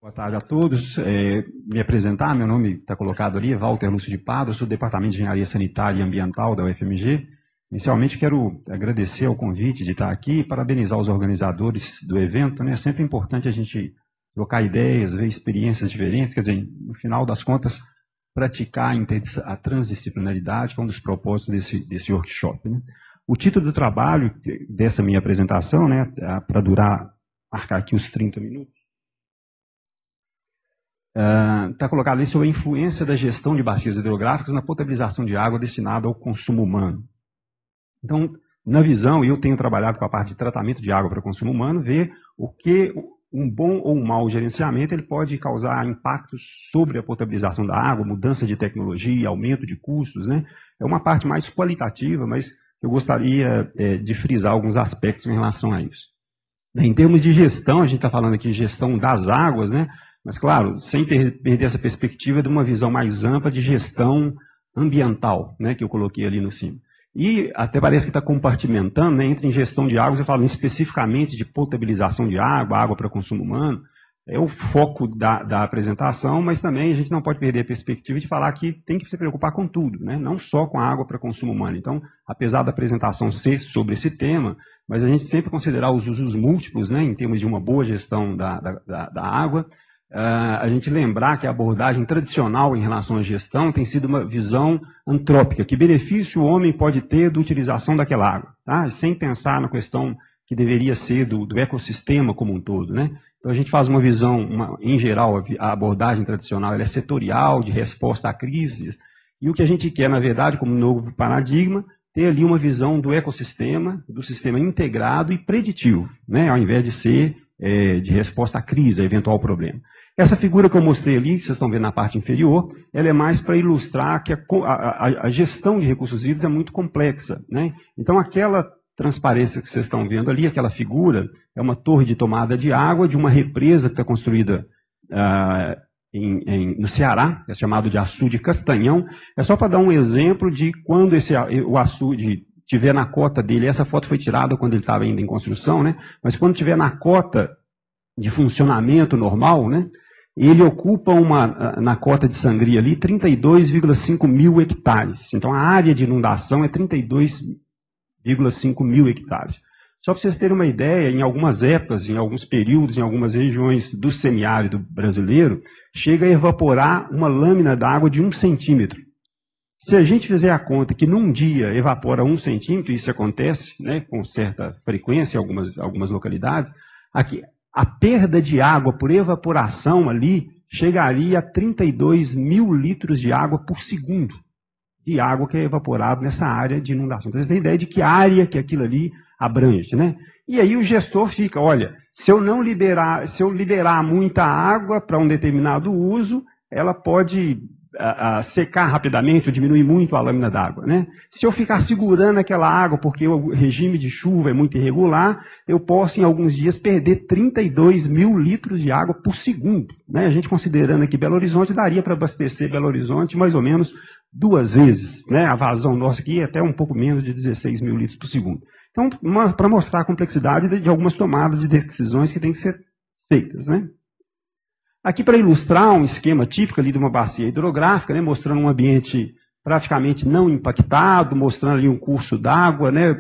Boa tarde a todos. Me apresentar, meu nome está colocado ali, Walter Lúcio de Pádua, sou do Departamento de Engenharia Sanitária e Ambiental da UFMG. Inicialmente quero agradecer ao convite de estar aqui e parabenizar os organizadores do evento, né? É sempre importante a gente trocar ideias, ver experiências diferentes, quer dizer, no final das contas, praticar a transdisciplinaridade, que é um dos propósitos desse workshop, né? O título do trabalho dessa minha apresentação, né, para marcar aqui os 30 minutos, está colocado ali sobre a influência da gestão de bacias hidrográficas na potabilização de água destinada ao consumo humano. Então, na visão, e eu tenho trabalhado com a parte de tratamento de água para consumo humano, ver o que um bom ou um mau gerenciamento ele pode causar impactos sobre a potabilização da água, mudança de tecnologia, aumento de custos, né? É uma parte mais qualitativa, mas eu gostaria de frisar alguns aspectos em relação a isso. Em termos de gestão, a gente está falando aqui de gestão das águas, né? Mas, claro, sem perder essa perspectiva de uma visão mais ampla de gestão ambiental, né, que eu coloquei ali no cima. E até parece que está compartimentando, né, entre gestão de águas, eu falo especificamente de potabilização de água, água para consumo humano. É o foco da apresentação, mas também a gente não pode perder a perspectiva de falar que tem que se preocupar com tudo, né, não só com a água para consumo humano. Então, apesar da apresentação ser sobre esse tema, mas a gente sempre considerar os usos múltiplos, né, em termos de uma boa gestão da água. A gente lembrar que a abordagem tradicional em relação à gestão tem sido uma visão antrópica. Que benefício o homem pode ter da utilização daquela água? Tá? Sem pensar na questão que deveria ser do ecossistema como um todo, né? Então a gente faz uma visão, em geral, a abordagem tradicional ela é setorial, de resposta a crises. E o que a gente quer, na verdade, como novo paradigma, ter ali uma visão do ecossistema, do sistema integrado e preditivo, né? Ao invés de ser de resposta à crise, a eventual problema. Essa figura que eu mostrei ali, que vocês estão vendo na parte inferior, ela é mais para ilustrar que a gestão de recursos hídricos é muito complexa, né? Então, aquela transparência que vocês estão vendo ali, aquela figura, é uma torre de tomada de água de uma represa que está construída no Ceará, que é chamado de açude Castanhão. É só para dar um exemplo de quando o açude tiver na cota dele, essa foto foi tirada quando ele estava ainda em construção, né? Mas quando tiver na cota de funcionamento normal, né, ele ocupa na cota de sangria ali 32,5 mil hectares. Então a área de inundação é 32,5 mil hectares. Só para vocês terem uma ideia, em algumas épocas, em alguns períodos, em algumas regiões do semiárido brasileiro, chega a evaporar uma lâmina d'água de 1 centímetro. Se a gente fizer a conta que num dia evapora 1 centímetro, isso acontece, né, com certa frequência em algumas localidades, aqui, a perda de água por evaporação ali chegaria a 32 mil litros de água por segundo, de água que é evaporada nessa área de inundação. Então, vocês têm ideia de que área que aquilo ali abrange, né? E aí o gestor fica, olha, se eu liberar muita água para um determinado uso, ela pode secar rapidamente ou diminuir muito a lâmina d'água, né? Se eu ficar segurando aquela água porque o regime de chuva é muito irregular, eu posso em alguns dias perder 32 mil litros de água por segundo, né? A gente considerando aqui Belo Horizonte, daria para abastecer Belo Horizonte mais ou menos 2 vezes, né? A vazão nossa aqui é até um pouco menos de 16 mil litros por segundo. Então, para mostrar a complexidade de algumas tomadas de decisões que têm que ser feitas, né? Aqui para ilustrar um esquema típico ali de uma bacia hidrográfica, né, mostrando um ambiente praticamente não impactado, mostrando ali um curso d'água, né,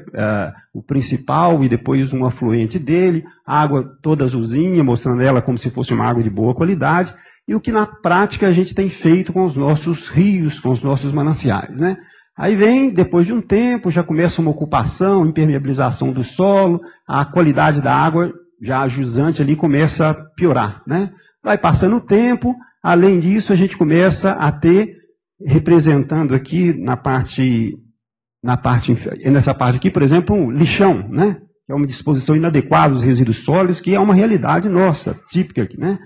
o principal e depois um afluente dele, água toda azulzinha, mostrando ela como se fosse uma água de boa qualidade, e o que na prática a gente tem feito com os nossos rios, com os nossos mananciais, né. Aí vem, depois de um tempo, já começa uma ocupação, impermeabilização do solo, a qualidade da água já jusante ali começa a piorar, né. Vai passando o tempo, além disso, a gente começa a ter, representando aqui nessa parte aqui, por exemplo, um lixão, né? Que é uma disposição inadequada dos resíduos sólidos, que é uma realidade nossa, típica aqui, né?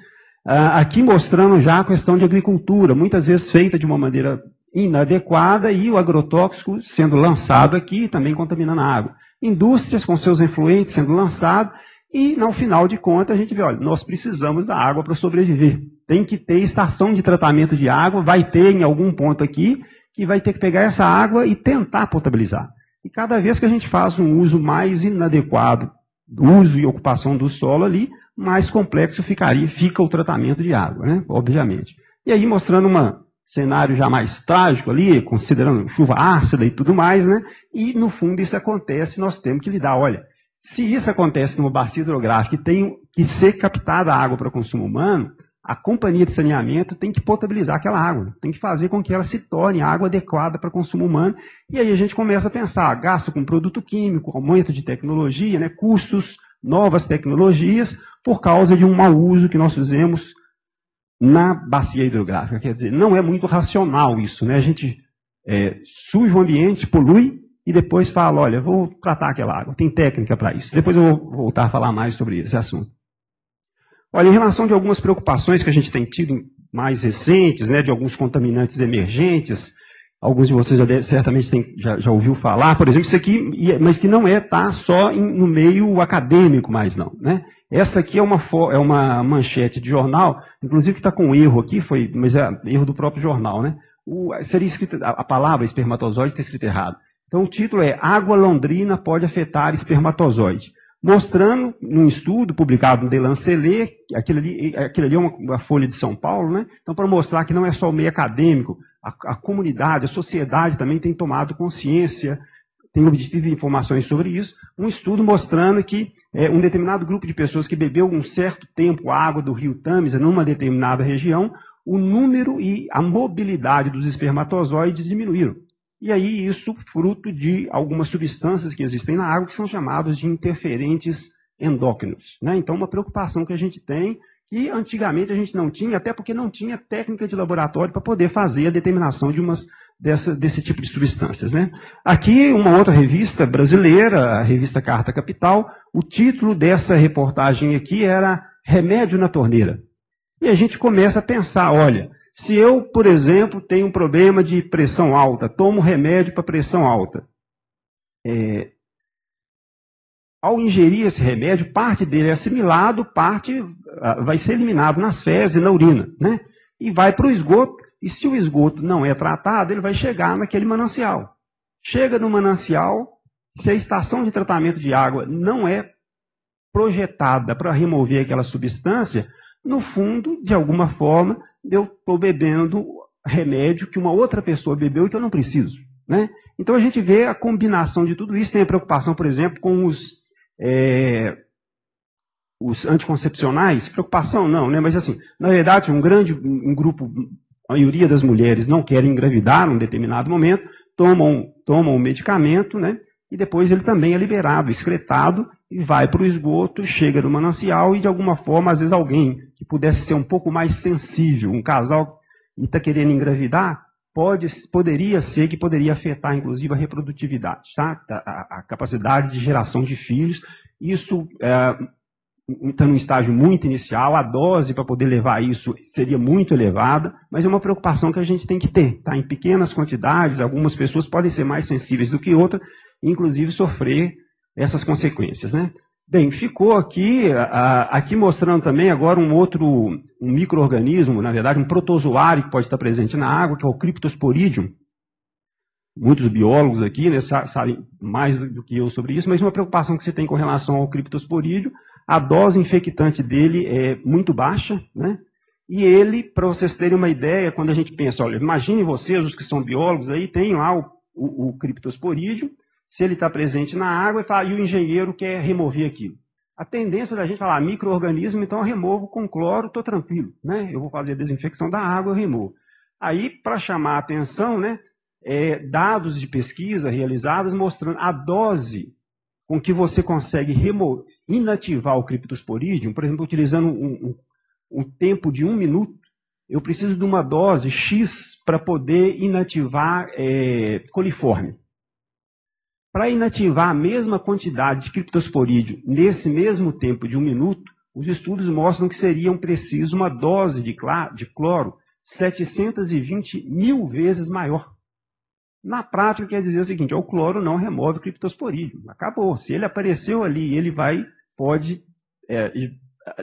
Aqui mostrando já a questão de agricultura, muitas vezes feita de uma maneira inadequada e o agrotóxico sendo lançado aqui, também contaminando a água. Indústrias com seus influentes sendo lançados. E, no final de contas, a gente vê, olha, nós precisamos da água para sobreviver. Tem que ter estação de tratamento de água, vai ter em algum ponto aqui, que vai ter que pegar essa água e tentar potabilizar. E cada vez que a gente faz um uso mais inadequado uso e ocupação do solo ali, mais complexo fica o tratamento de água, né? Obviamente. E aí mostrando um cenário já mais trágico ali, considerando chuva ácida e tudo mais, né? E no fundo isso acontece, nós temos que lidar. Olha, se isso acontece numa bacia hidrográfica e tem que ser captada água para consumo humano, a companhia de saneamento tem que potabilizar aquela água, tem que fazer com que ela se torne água adequada para consumo humano. E aí a gente começa a pensar, gasto com produto químico, aumento de tecnologia, né, custos, novas tecnologias, por causa de um mau uso que nós fizemos na bacia hidrográfica. Quer dizer, não é muito racional isso, né? A gente suja o ambiente, polui, e depois fala, olha, vou tratar aquela água, tem técnica para isso. Depois eu vou voltar a falar mais sobre esse assunto. Olha, em relação de algumas preocupações que a gente tem tido mais recentes, né, de alguns contaminantes emergentes, alguns de vocês certamente já ouviu falar, por exemplo, isso aqui, mas que não está só no meio acadêmico mais não, né? Essa aqui é uma manchete de jornal, inclusive que está com erro aqui, mas é erro do próprio jornal, né? Seria escrito, a palavra espermatozoide está escrita errado. Então o título é Água Londrina pode afetar espermatozoide. Mostrando, num estudo publicado no The Lancet, aquilo ali é uma folha de São Paulo, né? Então, para mostrar que não é só o meio acadêmico, a comunidade, a sociedade também tem tomado consciência, tem obtido informações sobre isso. Um estudo mostrando que um determinado grupo de pessoas que bebeu um certo tempo a água do rio Tâmisa numa determinada região, o número e a mobilidade dos espermatozoides diminuíram. E aí isso fruto de algumas substâncias que existem na água que são chamadas de interferentes endócrinos, né? Então, uma preocupação que a gente tem, que antigamente a gente não tinha, até porque não tinha técnica de laboratório para poder fazer a determinação de desse tipo de substâncias, né? Aqui, uma outra revista brasileira, a revista Carta Capital, o título dessa reportagem aqui era Remédio na Torneira. E a gente começa a pensar, olha, se eu, por exemplo, tenho um problema de pressão alta, tomo remédio para pressão alta, ao ingerir esse remédio, parte dele é assimilado, parte vai ser eliminado nas fezes e na urina, né? E vai para o esgoto, e se o esgoto não é tratado, ele vai chegar naquele manancial. Chega no manancial, se a estação de tratamento de água não é projetada para remover aquela substância, no fundo, de alguma forma, eu estou bebendo remédio que uma outra pessoa bebeu e que eu não preciso, né? Então a gente vê a combinação de tudo isso. Tem a preocupação, por exemplo, com os anticoncepcionais. Preocupação não, né? Mas assim, na verdade, um grupo, a maioria das mulheres não querem engravidar num determinado momento, tomam o medicamento, né? E depois ele também é liberado, excretado, e vai para o esgoto, chega no manancial, e de alguma forma, às vezes alguém que pudesse ser um pouco mais sensível, um casal que está querendo engravidar, poderia ser que poderia afetar, inclusive, a reprodutividade, tá? A capacidade de geração de filhos. Isso está num estágio muito inicial, a dose para poder levar isso seria muito elevada, mas é uma preocupação que a gente tem que ter, tá? Em pequenas quantidades, algumas pessoas podem ser mais sensíveis do que outras, inclusive sofrer essas consequências, né? Bem, ficou aqui mostrando também agora um micro-organismo, na verdade, um protozoário que pode estar presente na água, que é o Cryptosporidium. Muitos biólogos aqui, né, sabem mais do que eu sobre isso, mas uma preocupação que você tem com relação ao Cryptosporidium, a dose infectante dele é muito baixa, né? E ele, para vocês terem uma ideia, quando a gente pensa, olha, imaginem vocês, os que são biólogos aí, tem lá o Cryptosporidium, se ele está presente na água, e o engenheiro quer remover aquilo. A tendência da gente falar, micro-organismo, então eu removo com cloro, estou tranquilo, né? Eu vou fazer a desinfecção da água, eu removo. Aí, para chamar a atenção, né, dados de pesquisa realizados mostrando a dose com que você consegue inativar o Cryptosporidium, por exemplo, utilizando um tempo de 1 minuto, eu preciso de uma dose X para poder inativar coliforme. Para inativar a mesma quantidade de Cryptosporidium nesse mesmo tempo de 1 minuto, os estudos mostram que seriam preciso uma dose de cloro 720 mil vezes maior. Na prática, quer dizer o seguinte, o cloro não remove o Cryptosporidium. Acabou. Se ele apareceu ali, ele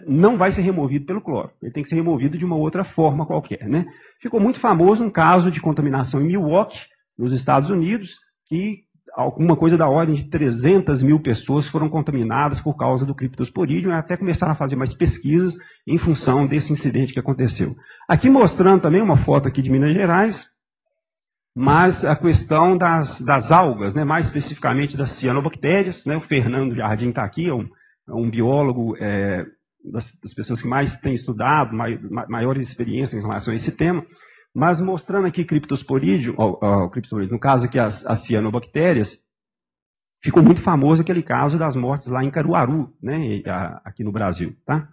não vai ser removido pelo cloro. Ele tem que ser removido de uma outra forma qualquer, né? Ficou muito famoso um caso de contaminação em Milwaukee, nos Estados Unidos, que alguma coisa da ordem de 300 mil pessoas foram contaminadas por causa do Cryptosporidium, e até começaram a fazer mais pesquisas em função desse incidente que aconteceu. Aqui mostrando também uma foto aqui de Minas Gerais, mas a questão das algas, né, mais especificamente das cianobactérias, né, o Fernando Jardim está aqui, é um biólogo das pessoas que mais têm estudado, maiores experiências em relação a esse tema, mas mostrando aqui Cryptosporidium, no caso aqui as cianobactérias, ficou muito famoso aquele caso das mortes lá em Caruaru, né, aqui no Brasil. Tá?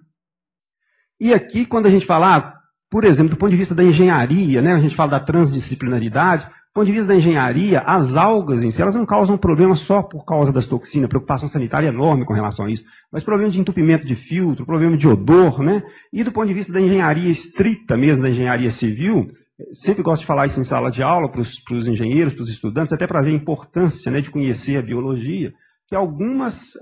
E aqui, quando a gente fala, por exemplo, do ponto de vista da engenharia, né, a gente fala da transdisciplinaridade, do ponto de vista da engenharia, as algas em si, elas não causam problema só por causa das toxinas, preocupação sanitária enorme com relação a isso, mas problema de entupimento de filtro, problema de odor, né, e do ponto de vista da engenharia estrita mesmo, da engenharia civil, sempre gosto de falar isso em sala de aula para os engenheiros, para os estudantes, até para ver a importância, né, de conhecer a biologia, que algumas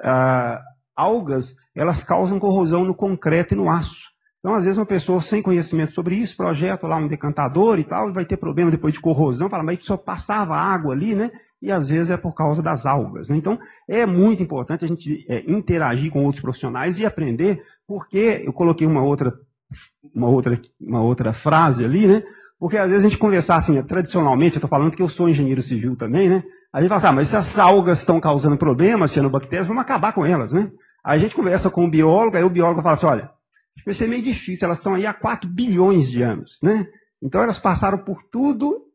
algas, elas causam corrosão no concreto e no aço. Então, às vezes, uma pessoa sem conhecimento sobre isso, projeta lá um decantador e tal, e vai ter problema depois de corrosão, fala, mas só passava água ali, né? E às vezes é por causa das algas. Né? Então, é muito importante a gente interagir com outros profissionais e aprender, porque eu coloquei uma outra frase ali, né? Porque às vezes a gente conversar assim, tradicionalmente, eu estou falando que eu sou engenheiro civil também, né? A gente fala assim, mas se as algas estão causando problemas, cianobactérias, vamos acabar com elas, né? Aí a gente conversa com o biólogo, aí o biólogo fala assim, olha, vai ser meio difícil, elas estão aí há 4 bilhões de anos, né? Então elas passaram por tudo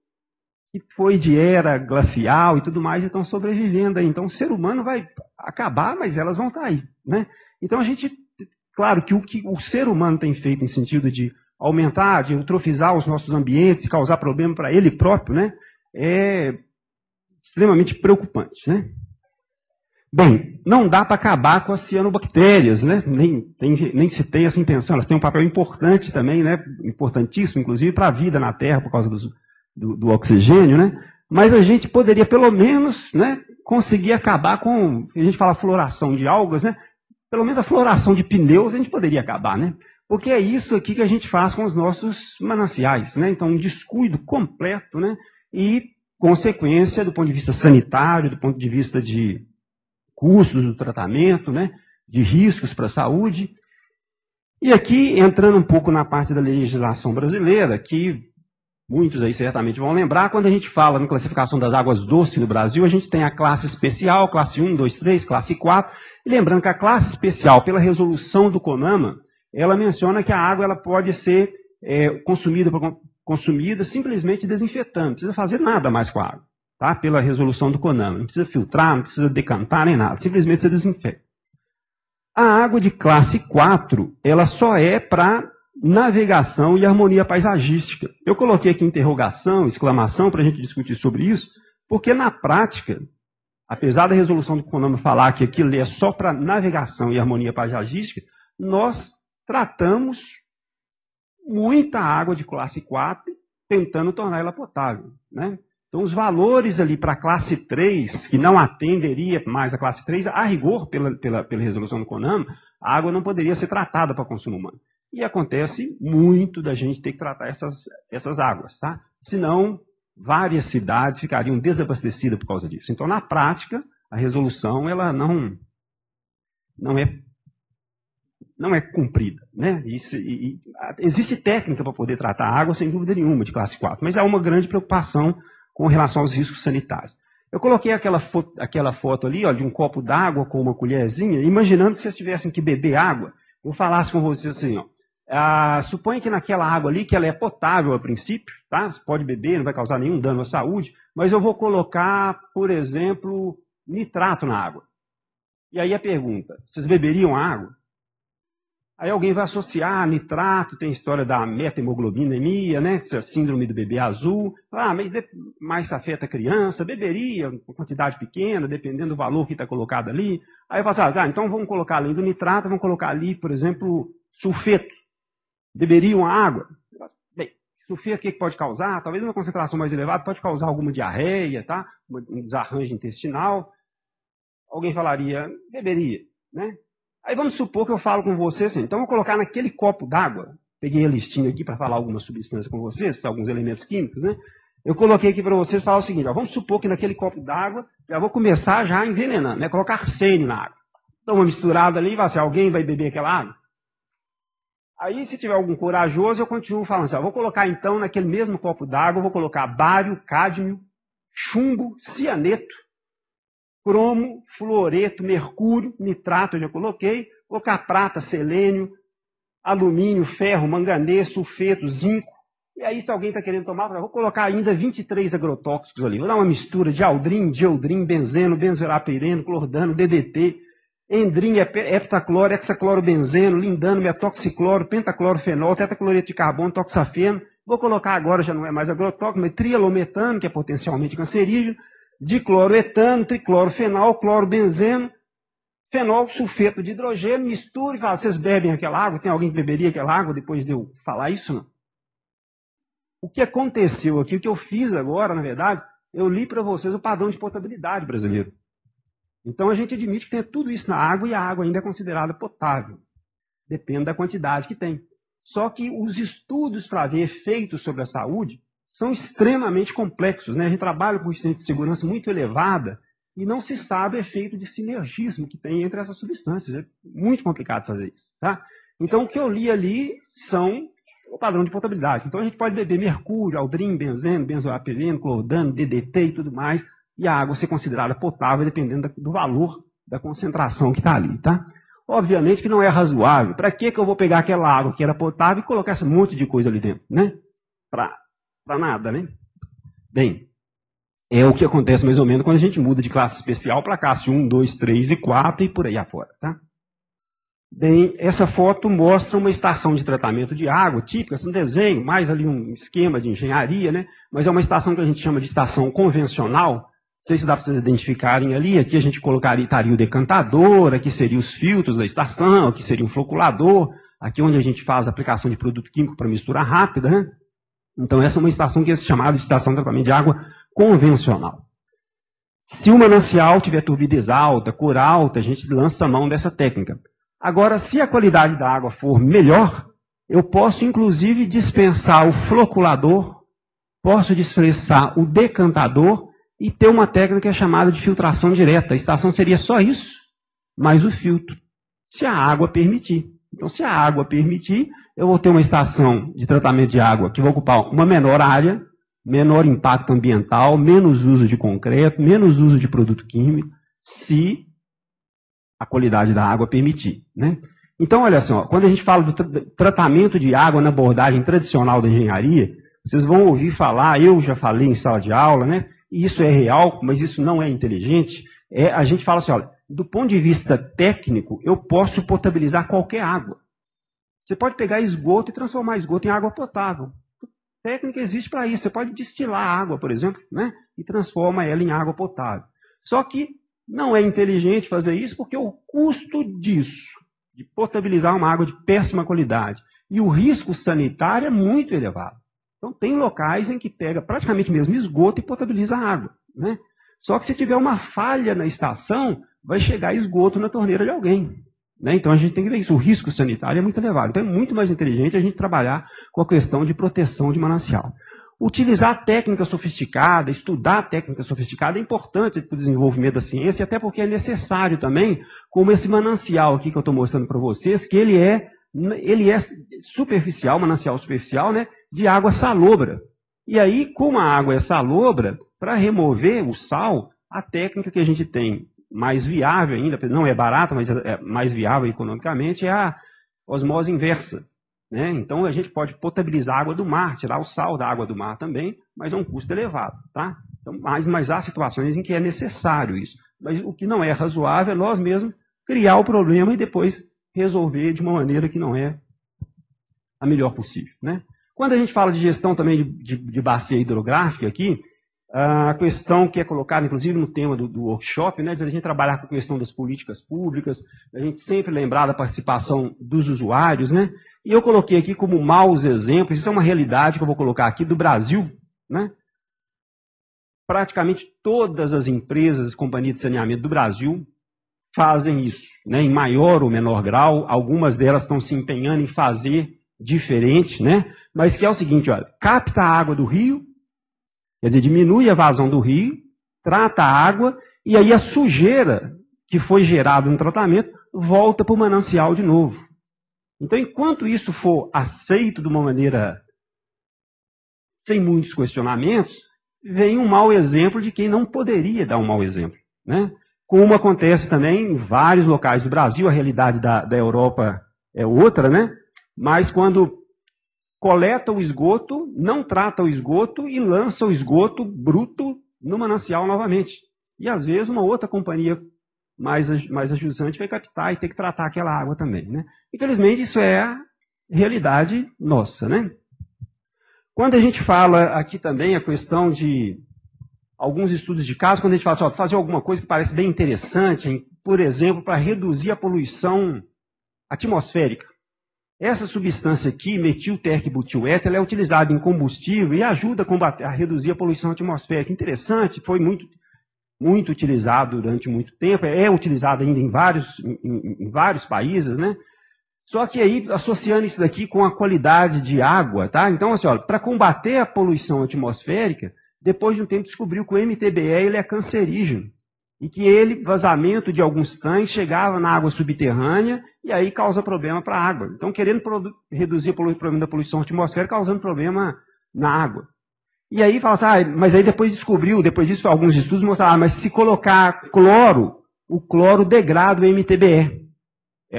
que foi de era glacial e tudo mais e estão sobrevivendo aí. Então o ser humano vai acabar, mas elas vão estar aí, né? Então a gente, claro que o que o ser humano tem feito em sentido de aumentar, de eutrofizar os nossos ambientes, causar problema para ele próprio, né? É extremamente preocupante, né? Bem, não dá para acabar com as cianobactérias, né? Nem se tem essa intenção. Elas têm um papel importante também, né? Importantíssimo, inclusive, para a vida na Terra, por causa do oxigênio, né? Mas a gente poderia, pelo menos, né, conseguir acabar com, a gente fala floração de algas, né? Pelo menos a floração de pneus a gente poderia acabar, né? Porque é isso aqui que a gente faz com os nossos mananciais, né? Então, um descuido completo, né? E consequência do ponto de vista sanitário, do ponto de vista de custos do tratamento, né, de riscos para a saúde. E aqui, entrando um pouco na parte da legislação brasileira, que muitos aí certamente vão lembrar, quando a gente fala na classificação das águas doces no Brasil, a gente tem a classe especial, classe 1, 2, 3, classe 4, e lembrando que a classe especial, pela resolução do CONAMA, ela menciona que a água ela pode ser consumida simplesmente desinfetando, não precisa fazer nada mais com a água. Tá? Pela resolução do CONAMA. Não precisa filtrar, não precisa decantar, nem nada. Simplesmente você desinfeta. A água de classe 4, ela só é para navegação e harmonia paisagística. Eu coloquei aqui interrogação, exclamação, para a gente discutir sobre isso, porque na prática, apesar da resolução do CONAMA falar que aquilo é só para navegação e harmonia paisagística, nós tratamos muita água de classe 4 tentando tornar ela potável, né? Então, os valores ali para a classe 3, que não atenderia mais a classe 3, a rigor, pela resolução do CONAMA, a água não poderia ser tratada para consumo humano. E acontece muito da gente ter que tratar essas águas, tá? Senão, várias cidades ficariam desabastecidas por causa disso. Então, na prática, a resolução ela não é cumprida, né? Existe técnica para poder tratar a água, sem dúvida nenhuma, de classe 4, mas há uma grande preocupação com relação aos riscos sanitários. Eu coloquei aquela foto ali, ó, de um copo d'água com uma colherzinha, imaginando que vocês tivessem que beber água, eu falasse com vocês assim, ó, suponha que naquela água ali, que ela é potável a princípio, tá? Você pode beber, não vai causar nenhum dano à saúde, mas eu vou colocar, por exemplo, nitrato na água. E aí a pergunta, vocês beberiam a água? Aí alguém vai associar nitrato, tem a história da meta-hemoglobinemia, né? Síndrome do bebê azul. Mas se afeta a criança, beberia, uma quantidade pequena, dependendo do valor que está colocado ali. Aí eu falo assim, então vamos colocar além do nitrato, vamos colocar ali, por exemplo, sulfeto. Beberiam a água? Bem, sulfeto o que pode causar? Talvez uma concentração mais elevada pode causar alguma diarreia, tá? Um desarranjo intestinal. Alguém falaria, beberia, né? Aí vamos supor que eu falo com você assim, então eu vou colocar naquele copo d'água, peguei a listinha aqui para falar alguma substância com vocês, alguns elementos químicos, né? Eu coloquei aqui para vocês falar o seguinte, ó, vamos supor que naquele copo d'água já vou começar já envenenando, né? Colocar arsênio na água. Dá uma misturada ali e vai assim, alguém vai beber aquela água? Aí, se tiver algum corajoso, eu continuo falando assim, vou colocar então naquele mesmo copo d'água, vou colocar bário, cádmio, chumbo, cianeto, cromo, fluoreto, mercúrio, nitrato eu já coloquei, colocar prata, selênio, alumínio, ferro, manganês, sulfeto, zinco. E aí, se alguém está querendo tomar, vou colocar ainda 23 agrotóxicos ali. Vou dar uma mistura de aldrin, dieldrin, benzeno, benzoilapireno, clordano, DDT, endrin, heptacloro, hexaclorobenzeno, lindano, metoxicloro, pentaclorofenol, tetacloreto de carbono, toxafeno. Vou colocar agora, já não é mais agrotóxico, mas trialometano, que é potencialmente cancerígeno, dicloroetano, triclorofenol, clorobenzeno, fenol, sulfeto de hidrogênio, mistura e fala, vocês bebem aquela água? Tem alguém que beberia aquela água depois de eu falar isso? Não? O que aconteceu aqui, o que eu fiz agora, na verdade, eu li para vocês o padrão de potabilidade brasileiro. Então a gente admite que tem tudo isso na água e a água ainda é considerada potável. Depende da quantidade que tem. Só que os estudos para ver efeitos sobre a saúde são extremamente complexos, né? A gente trabalha com coeficiente de segurança muito elevada e não se sabe o efeito de sinergismo que tem entre essas substâncias. É muito complicado fazer isso. Tá? Então o que eu li ali são o padrão de potabilidade. Então a gente pode beber mercúrio, aldrin, benzeno, benzoilapireno, clordano, DDT e tudo mais, e a água ser considerada potável dependendo do valor da concentração que está ali. Tá? Obviamente que não é razoável. Para que eu vou pegar aquela água que era potável e colocar esse monte de coisa ali dentro? Né? Para nada, né? Bem, é o que acontece mais ou menos quando a gente muda de classe especial para classe 1, 2, 3 e 4 e por aí afora. Tá? Bem, essa foto mostra uma estação de tratamento de água típica, um desenho, mais ali um esquema de engenharia, né? Mas é uma estação que a gente chama de estação convencional. Não sei se dá para vocês identificarem ali. Aqui a gente estaria o decantador, aqui seriam os filtros da estação, aqui seria um floculador, aqui onde a gente faz a aplicação de produto químico para mistura rápida, né? Então essa é uma estação que é chamada de estação de tratamento de água convencional. Se o manancial tiver turbidez alta, cor alta, a gente lança a mão dessa técnica. Agora, se a qualidade da água for melhor, eu posso, inclusive, dispensar o floculador, posso dispensar o decantador e ter uma técnica que é chamada de filtração direta. A estação seria só isso, mais o filtro, se a água permitir. Então, se a água permitir, eu vou ter uma estação de tratamento de água que vai ocupar uma menor área, menor impacto ambiental, menos uso de concreto, menos uso de produto químico, se a qualidade da água permitir. Né? Então, olha só, quando a gente fala do tratamento de água na abordagem tradicional da engenharia, vocês vão ouvir falar, eu já falei em sala de aula, né? E isso é real, mas isso não é inteligente. A gente fala assim, olha, do ponto de vista técnico, eu posso potabilizar qualquer água. Você pode pegar esgoto e transformar esgoto em água potável. A técnica existe para isso. Você pode destilar água, por exemplo, né? E transforma ela em água potável. Só que não é inteligente fazer isso porque o custo disso, de potabilizar uma água de péssima qualidade, e o risco sanitário é muito elevado. Então, tem locais em que pega praticamente mesmo esgoto e potabiliza a água. Né? Só que se tiver uma falha na estação, vai chegar esgoto na torneira de alguém. Né? Então, a gente tem que ver isso. O risco sanitário é muito elevado. Então, é muito mais inteligente a gente trabalhar com a questão de proteção de manancial. Utilizar técnica sofisticada, estudar técnica sofisticada é importante para o desenvolvimento da ciência, até porque é necessário também, como esse manancial aqui que eu estou mostrando para vocês, que ele é superficial, manancial superficial, né, de água salobra. E aí, como a água é salobra, para remover o sal, a técnica que a gente tem mais viável ainda, não é barata, mas é mais viável economicamente, é a osmose inversa. Né? Então, a gente pode potabilizar a água do mar, tirar o sal da água do mar também, mas é um custo elevado. Tá? Então, mas há situações em que é necessário isso. Mas o que não é razoável é nós mesmos criar o problema e depois resolver de uma maneira que não é a melhor possível. Né? Quando a gente fala de gestão também de bacia hidrográfica aqui, a questão que é colocada, inclusive, no tema do workshop, né, de a gente trabalhar com a questão das políticas públicas, a gente sempre lembrar da participação dos usuários, né? E eu coloquei aqui como maus exemplos, isso é uma realidade que eu vou colocar aqui do Brasil, né? Praticamente todas as empresas e companhias de saneamento do Brasil fazem isso, né? Em maior ou menor grau, algumas delas estão se empenhando em fazer diferente, né? Mas que é o seguinte, olha, capta a água do rio, quer dizer, diminui a vazão do rio, trata a água e aí a sujeira que foi gerada no tratamento volta para o manancial de novo. Então, enquanto isso for aceito de uma maneira sem muitos questionamentos, vem um mau exemplo de quem não poderia dar um mau exemplo, né? Como acontece também em vários locais do Brasil, a realidade da Europa é outra, né? Mas quando coleta o esgoto, não trata o esgoto e lança o esgoto bruto no manancial novamente. E às vezes uma outra companhia mais ajusante vai captar e ter que tratar aquela água também, né? Infelizmente, isso é a realidade nossa, né? Quando a gente fala aqui também a questão de alguns estudos de caso, quando a gente fala assim, fazer alguma coisa que parece bem interessante, hein? Por exemplo, para reduzir a poluição atmosférica. Essa substância aqui, metilterquibutil-éter, ela é utilizada em combustível e ajuda a reduzir a poluição atmosférica. Interessante, foi muito utilizado durante muito tempo, é utilizado ainda em vários países, né? Só que aí, associando isso daqui com a qualidade de água, tá? Então, assim, para combater a poluição atmosférica, depois de um tempo descobriu que o MTBE ele é cancerígeno. E que ele, vazamento de alguns tanques, chegava na água subterrânea e aí causa problema para a água. Então, querendo reduzir o problema da poluição atmosférica, causando problema na água. E aí fala assim, mas aí depois disso alguns estudos mostraram, mas se colocar cloro, o cloro degrada o MTBE,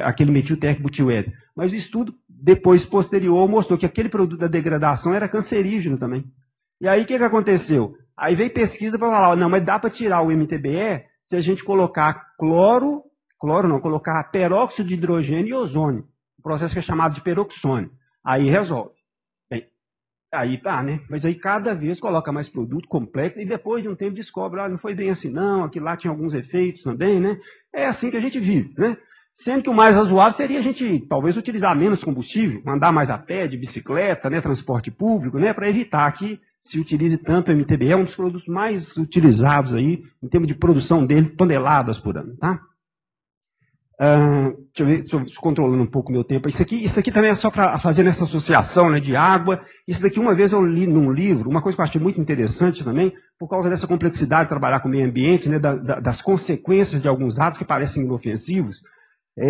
aquele metilterquibutil-éter. Mas o estudo depois posterior mostrou que aquele produto da degradação era cancerígeno também. E aí o que aconteceu? Aí veio pesquisa para falar, não, mas dá para tirar o MTBE se a gente colocar colocar peróxido de hidrogênio e ozônio. O processo que é chamado de peroxônio. Aí resolve. Bem, aí tá, né? Mas aí cada vez coloca mais produto complexo e depois de um tempo descobre, não foi bem assim não, aqui lá tinha alguns efeitos também, né? É assim que a gente vive, né? Sendo que o mais razoável seria a gente, talvez, utilizar menos combustível, andar mais a pé, de bicicleta, né, transporte público, né, para evitar que se utilize tanto o MTBE, é um dos produtos mais utilizados aí, em termos de produção dele, toneladas por ano, tá? Deixa eu ver, estou controlando um pouco o meu tempo. Isso aqui também é só para fazer nessa associação, né, de água. Isso daqui uma vez eu li num livro, uma coisa que eu achei muito interessante também, por causa dessa complexidade de trabalhar com o meio ambiente, né, das consequências de alguns atos que parecem inofensivos.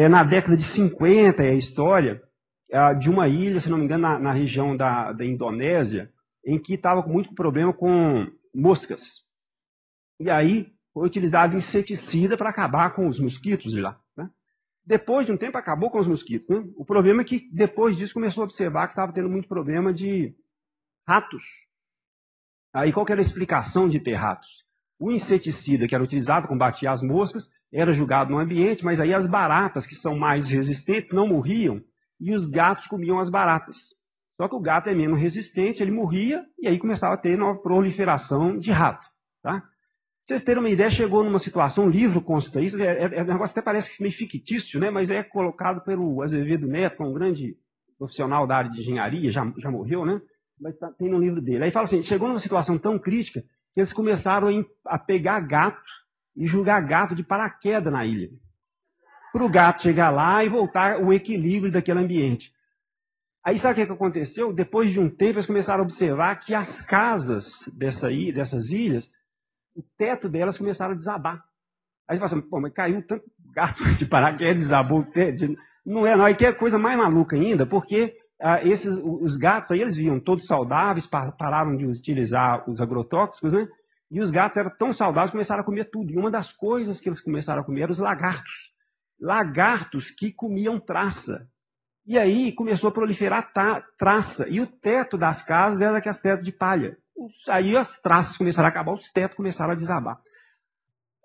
Na década de 50, é a história de uma ilha, se não me engano, na região da Indonésia, em que estava com muito problema com moscas. E aí foi utilizado inseticida para acabar com os mosquitos de lá, né? Depois de um tempo acabou com os mosquitos, né? O problema é que depois disso começou a observar que estava tendo muito problema de ratos. Aí qual que era a explicação de ter ratos? O inseticida que era utilizado para combater as moscas era jogado no ambiente, mas aí as baratas, que são mais resistentes, não morriam e os gatos comiam as baratas. Só que o gato é menos resistente, ele morria e aí começava a ter uma proliferação de rato. Tá? Pra vocês terem uma ideia, chegou numa situação, o livro consta isso, um negócio até parece meio fictício, né? Mas é colocado pelo Azevedo Neto, que é um grande profissional da área de engenharia, já morreu, né? Mas tem no livro dele. Aí fala assim, chegou numa situação tão crítica que eles começaram a pegar gato e jogar gato de paraquedas na ilha. Para o gato chegar lá e voltar o equilíbrio daquele ambiente. Aí sabe o que aconteceu? Depois de um tempo, eles começaram a observar que as casas dessas ilhas, o teto delas começaram a desabar. Aí você fala assim, pô, mas caiu tanto gato de paraquedas, desabou o teto. Não é, não. Aí que é coisa mais maluca ainda, porque os gatos aí, eles viam todos saudáveis, pararam de utilizar os agrotóxicos, né? E os gatos eram tão saudáveis que começaram a comer tudo. E uma das coisas que eles começaram a comer eram os lagartos. Lagartos que comiam traça. E aí começou a proliferar traça. E o teto das casas era aqueles tetos de palha. Aí as traças começaram a acabar, os tetos começaram a desabar.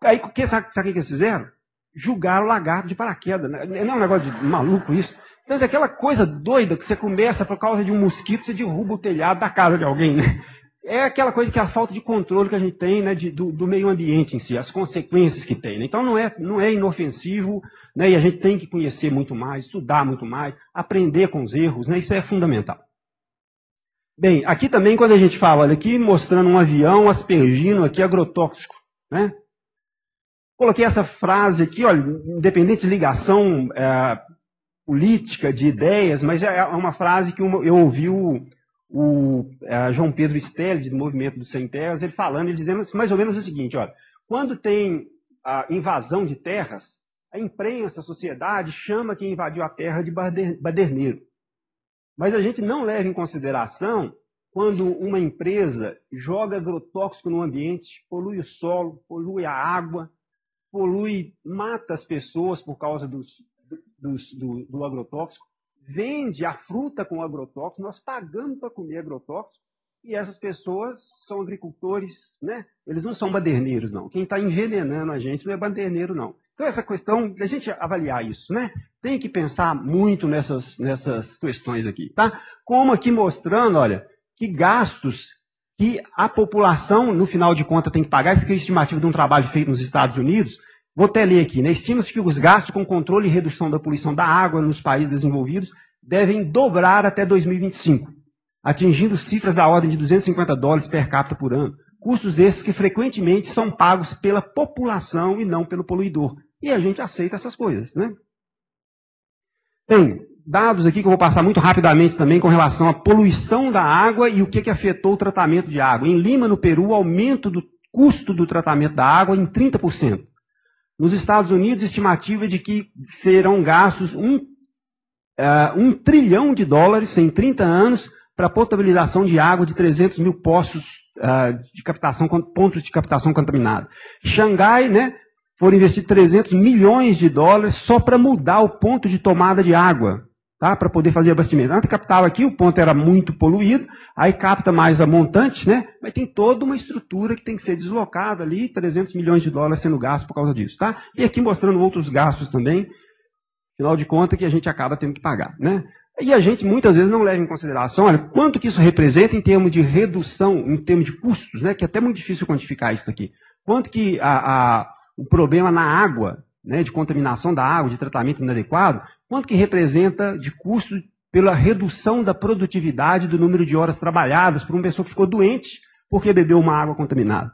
Aí sabe o que eles fizeram? Julgaram o lagarto de paraquedas. Não é um negócio de maluco isso? Então, é aquela coisa doida que você começa por causa de um mosquito, você derruba o telhado da casa de alguém, né? É aquela coisa que é a falta de controle que a gente tem, né, do meio ambiente em si, as consequências que tem, né? Então não é inofensivo, né, e a gente tem que conhecer muito mais, estudar muito mais, aprender com os erros, né, isso é fundamental. Bem, aqui também quando a gente fala, olha aqui mostrando um avião aspergino aqui agrotóxico, né? Coloquei essa frase aqui, olha, independente de ligação política, de ideias, mas é uma frase que eu ouvi o João Pedro Stelli, do Movimento dos Sem Terras, ele falando, ele dizendo mais ou menos o seguinte, olha, quando tem a invasão de terras, a imprensa, a sociedade chama quem invadiu a terra de baderneiro. Mas a gente não leva em consideração quando uma empresa joga agrotóxico no ambiente, polui o solo, polui a água, mata as pessoas por causa do agrotóxico, vende a fruta com agrotóxico, nós pagamos para comer agrotóxico, e essas pessoas são agricultores, né? Eles não são baderneiros, não. Quem está envenenando a gente não é baderneiro, não. Então, essa questão, a gente avaliar isso, né? Tem que pensar muito nessas questões aqui, tá? Como aqui mostrando, olha, que gastos que a população, no final de contas, tem que pagar. Isso aqui é a estimativa de um trabalho feito nos Estados Unidos. Vou até ler aqui, né? Estima-se que os gastos com controle e redução da poluição da água nos países desenvolvidos devem dobrar até 2025, atingindo cifras da ordem de $250 per capita por ano. Custos esses que frequentemente são pagos pela população e não pelo poluidor. E a gente aceita essas coisas, né? Bem, dados aqui que eu vou passar muito rapidamente também com relação à poluição da água e o que afetou o tratamento de água. Em Lima, no Peru, aumento do custo do tratamento da água em 30%. Nos Estados Unidos, estimativa de que serão gastos $1 trilhão em 30 anos para a potabilização de água de 300 mil poços pontos de captação contaminada. Xangai, né, foram investidos $300 milhões só para mudar o ponto de tomada de água, tá, para poder fazer abastecimento. Antes captava aqui, o ponto era muito poluído, aí capta mais a montante, né, mas tem toda uma estrutura que tem que ser deslocada ali, $300 milhões sendo gasto por causa disso. Tá? E aqui mostrando outros gastos também, afinal de contas, que a gente acaba tendo que pagar, né? E a gente muitas vezes não leva em consideração, olha, quanto que isso representa em termos de redução, em termos de custos, né? Que é até muito difícil quantificar isso aqui. Quanto que o problema na água, né, de contaminação da água, de tratamento inadequado, quanto que representa de custo pela redução da produtividade do número de horas trabalhadas por uma pessoa que ficou doente porque bebeu uma água contaminada.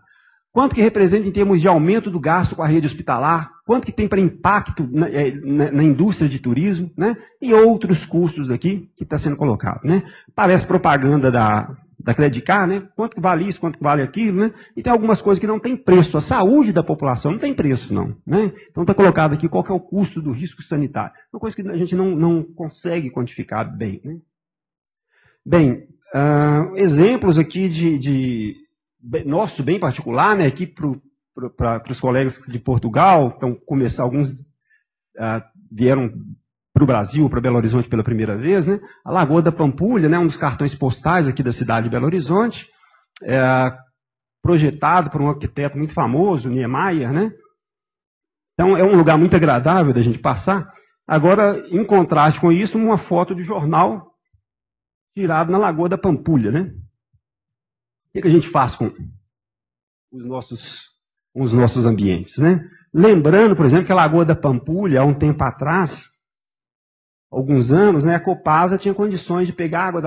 Quanto que representa em termos de aumento do gasto com a rede hospitalar, quanto que tem para impacto na indústria de turismo, né? E outros custos aqui que está sendo colocado, né? Parece propaganda da Credit Card, né? Quanto que vale isso, quanto que vale aquilo, né? E tem algumas coisas que não tem preço. A saúde da população não tem preço, não, né? Então está colocado aqui qual que é o custo do risco sanitário. Uma coisa que a gente não consegue quantificar bem, né? Bem, exemplos aqui nosso bem particular, né, aqui para os colegas de Portugal, então alguns vieram para o Brasil, para Belo Horizonte pela primeira vez, né, a Lagoa da Pampulha, né, um dos cartões postais aqui da cidade de Belo Horizonte, projetado por um arquiteto muito famoso, Niemeyer, né. Então é um lugar muito agradável da gente passar. Agora, em contraste com isso, uma foto de jornal tirada na Lagoa da Pampulha, né. O que a gente faz com os nossos ambientes, né? Lembrando, por exemplo, que a Lagoa da Pampulha, há um tempo atrás, alguns anos, né, a Copasa tinha condições de pegar água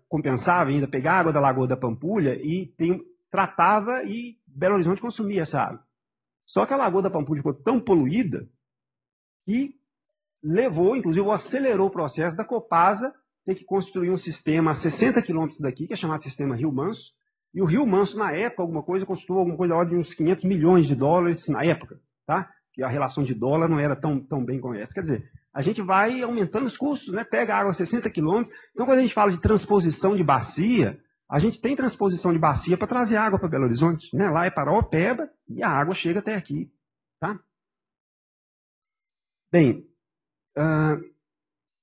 compensava ainda pegar água da Lagoa da Pampulha e tratava e Belo Horizonte consumia essa água. Só que a Lagoa da Pampulha ficou tão poluída que levou, inclusive, acelerou o processo da Copasa ter que construir um sistema a 60 quilômetros daqui, que é chamado Sistema Rio Manso. E o Rio Manso, na época, custou alguma coisa da ordem de uns $500 milhões na época, tá? Que a relação de dólar não era tão bem como essa. Quer dizer, a gente vai aumentando os custos, né? Pega água a 60 quilômetros. Então, quando a gente fala de transposição de bacia, a gente tem transposição de bacia para trazer água para Belo Horizonte, né? Lá é Paraopeba e a água chega até aqui, tá? Bem,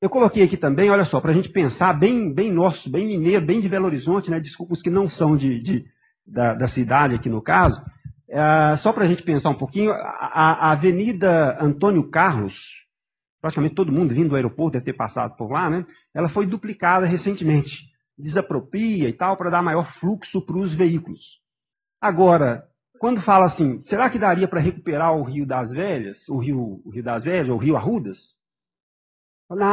eu coloquei aqui também, olha só, para a gente pensar bem nosso, bem mineiro, bem de Belo Horizonte, né? Desculpa os que não são da cidade aqui no caso. Só para a gente pensar um pouquinho, a Avenida Antônio Carlos, praticamente todo mundo vindo do aeroporto deve ter passado por lá, né? Ela foi duplicada recentemente. Desapropria e tal, para dar maior fluxo para os veículos. Agora, quando fala assim, será que daria para recuperar o Rio das Velhas, o Rio das Velhas, ou o Rio Arrudas?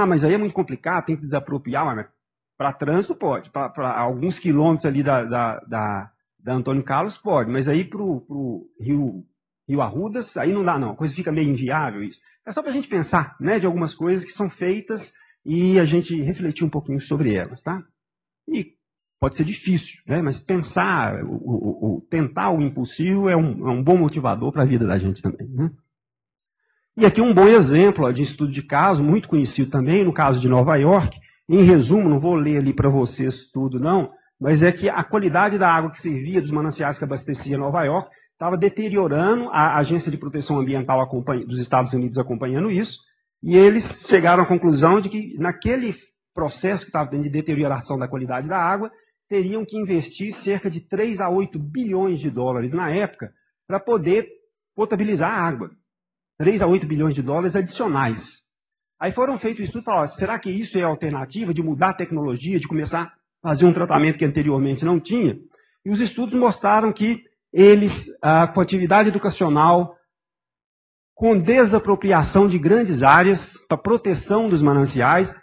Mas aí é muito complicado, tem que desapropriar, mas para trânsito pode, para alguns quilômetros ali da Antônio Carlos pode, mas aí para o Rio Arrudas, aí não dá não, a coisa fica meio inviável isso. É só para a gente pensar, né, de algumas coisas que são feitas e a gente refletir um pouquinho sobre elas, tá? E pode ser difícil, né? Mas pensar, tentar o impossível é um bom motivador para a vida da gente também, né? E aqui um bom exemplo ó, de estudo de caso, muito conhecido também, no caso de Nova York. Em resumo, não vou ler ali para vocês tudo, não, mas é que a qualidade da água que servia dos mananciais que abastecia Nova York estava deteriorando, a Agência de Proteção Ambiental dos Estados Unidos acompanhando isso, e eles chegaram à conclusão de que naquele processo que estava de deterioração da qualidade da água, teriam que investir cerca de 3 a 8 bilhões de dólares na época para poder potabilizar a água. 3 a 8 bilhões de dólares adicionais. Aí foram feitos estudos e falaram, será que isso é a alternativa de mudar a tecnologia, de começar a fazer um tratamento que anteriormente não tinha? E os estudos mostraram que eles, com atividade educacional, com desapropriação de grandes áreas para proteção dos mananciais,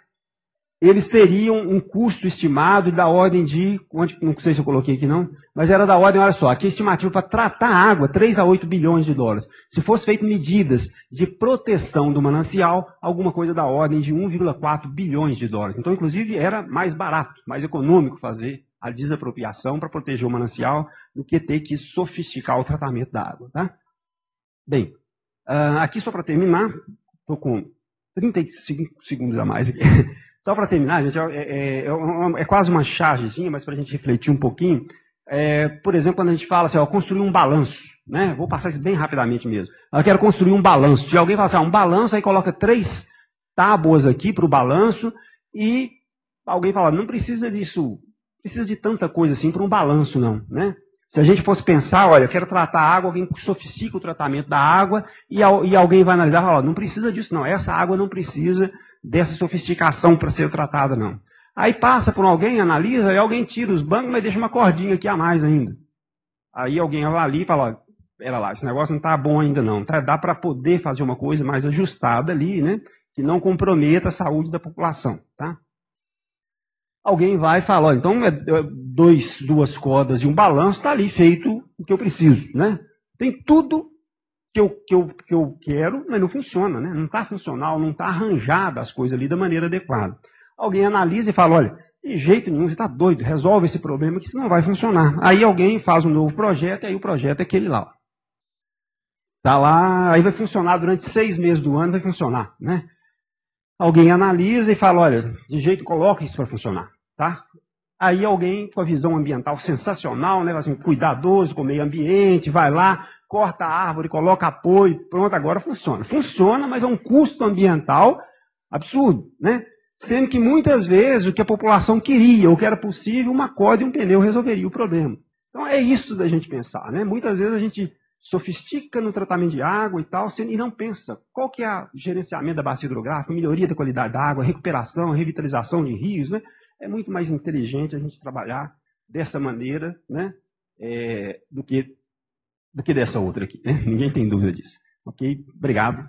eles teriam um custo estimado da ordem de, não sei se eu coloquei aqui não, mas era da ordem, olha só, aqui a estimativa para tratar a água, 3 a 8 bilhões de dólares. Se fosse feito medidas de proteção do manancial, alguma coisa da ordem de 1,4 bilhões de dólares. Então, inclusive, era mais barato, mais econômico fazer a desapropriação para proteger o manancial do que ter que sofisticar o tratamento da água. Tá? Bem, aqui só para terminar, estou com 35 segundos a mais aqui. Só para terminar, gente, é quase uma chargezinha, mas para a gente refletir um pouquinho. Por exemplo, quando a gente fala assim, ó, construir um balanço, né? Vou passar isso bem rapidamente mesmo. Eu quero construir um balanço. Se alguém fala assim, um balanço, aí coloca 3 tábuas aqui para o balanço, e alguém fala, não precisa disso, precisa de tanta coisa assim para um balanço, não, né? Se a gente fosse pensar, olha, eu quero tratar a água, alguém sofistica o tratamento da água, e alguém vai analisar e falar, não precisa disso, não. Essa água não precisa dessa sofisticação para ser tratada, não. Aí passa por alguém, analisa, e alguém tira os bancos, mas deixa uma cordinha aqui a mais ainda. Aí alguém avalia e fala, pera lá, esse negócio não está bom ainda não. Tá? Dá para poder fazer uma coisa mais ajustada ali, né? Que não comprometa a saúde da população, tá? Alguém vai e fala, ó, então 2 cordas e um balanço, está ali feito o que eu preciso, né? Tem tudo que eu quero, mas não funciona, né? Não está funcional, não está arranjada as coisas ali da maneira adequada. Alguém analisa e fala, olha, de jeito nenhum, você está doido, resolve esse problema que isso não vai funcionar. Aí alguém faz um novo projeto, e aí o projeto é aquele lá. Está lá, aí vai funcionar durante 6 meses do ano, vai funcionar, né? Alguém analisa e fala, olha, de jeito, coloca isso para funcionar, tá? Aí alguém com a visão ambiental sensacional, né, assim, cuidadoso com o meio ambiente, vai lá, corta a árvore, coloca apoio, pronto, agora funciona. Funciona, mas é um custo ambiental absurdo, né? Sendo que muitas vezes o que a população queria, ou que era possível, uma corda e um pneu resolveria o problema. Então é isso da gente pensar, né? Muitas vezes a gente sofistica no tratamento de água e tal, e não pensa qual que é o gerenciamento da bacia hidrográfica, melhoria da qualidade da água, recuperação, revitalização de rios, né? É muito mais inteligente a gente trabalhar dessa maneira, né? Do que dessa outra aqui, né? Ninguém tem dúvida disso. Ok? Obrigado.